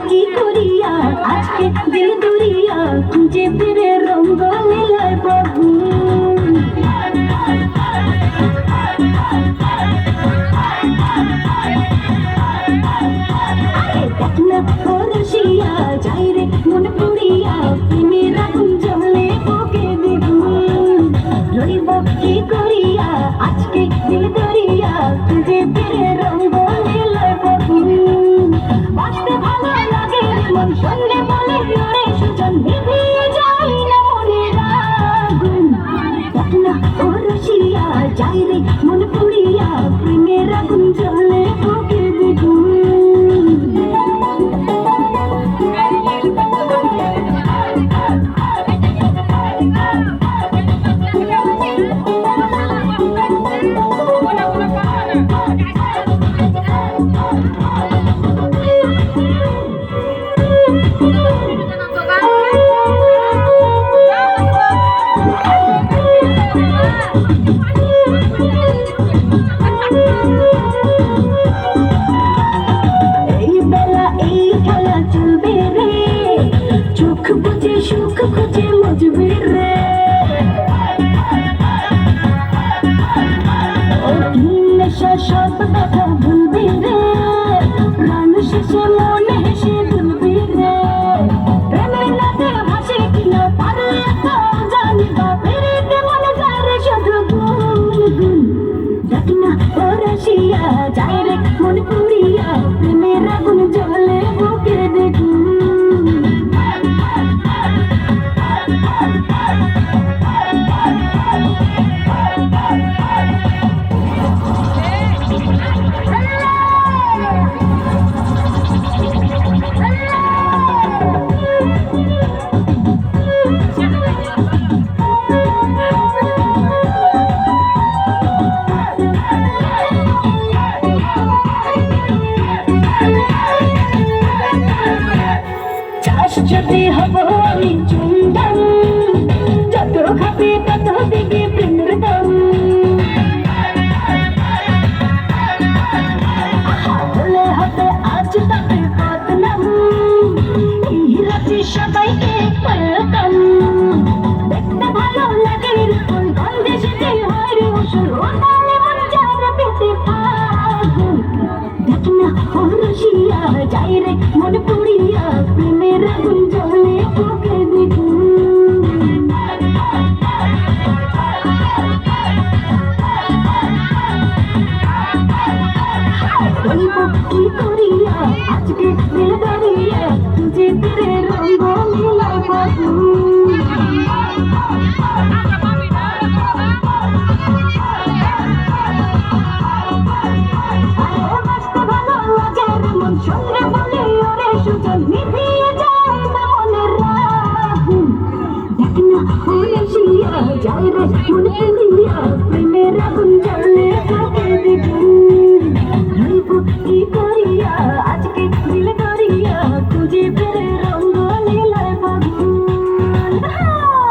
কি করিয়া আজকে দিল দরিয়া খুঁজে ফিরে রঙ্গ লীলায় প্রভু দেখ না রসিয়া যাই রে মন পুড়িয়া প্রেমের আগুন জ্বলে বুকে দ্বিগুণ রইব কি করিয়া আজকে দিল দরিয়া খুঁজে ফিরে রঙ্গ লীলায় প্রভু বাঁচতে ভালো লাগে মন সঙ্গে বলে ওরে সুজন নিভিয়ে যাই না মনের আগুন দেখ না রসিয়া যাই রে মন পুড়িয়া প্রেমের আগুন জ্বলে বুকে দ্বিগুণ সুখ খুঁজে মজবে রে নেশা সব কথা ভুলবি রে প্রাণ শেষে মনে হেসে ভুলবি রে প্রেমের নাতে ভাসে কিনা পারলে তো জানিবা পেরেতে মনে যায় রে শুধু গুনগুন দেখ না রসিয়া যায় রে মন পুড়িয়া প্রেমের আগুন জ্বলে বুকে দেখুন যদি হব আমি চুম্বন যত খাবে তত দিকে প্রেমের দাম হলে হবে আজ তাতে বদনাম এই রাতে সবাইকে ওয়েলকাম দেখতে ভালো লাগে ওই গন্ধে সেতে হয় রে ওষুধ ওটালে মন যাবে পেতে ফাগুন দেখ না রসিয়া যাই রে মন পুড়িয়া প্রেমের আগুন জ্বলে বুকে দ্বিগুণ রইব কি করিয়া আজকে দিল দরিয়া খুঁজে ফিরে রঙ্গ লীলায় প্রভু বাঁচতে ভালো লাগে মন সঙ্গে বলে ওরে সুজন নিভিয়ে যায় না মনের আগুন দেখ না রসিয়া যায় রে মন পুড়িয়া প্রেমের আগুন জ্বলে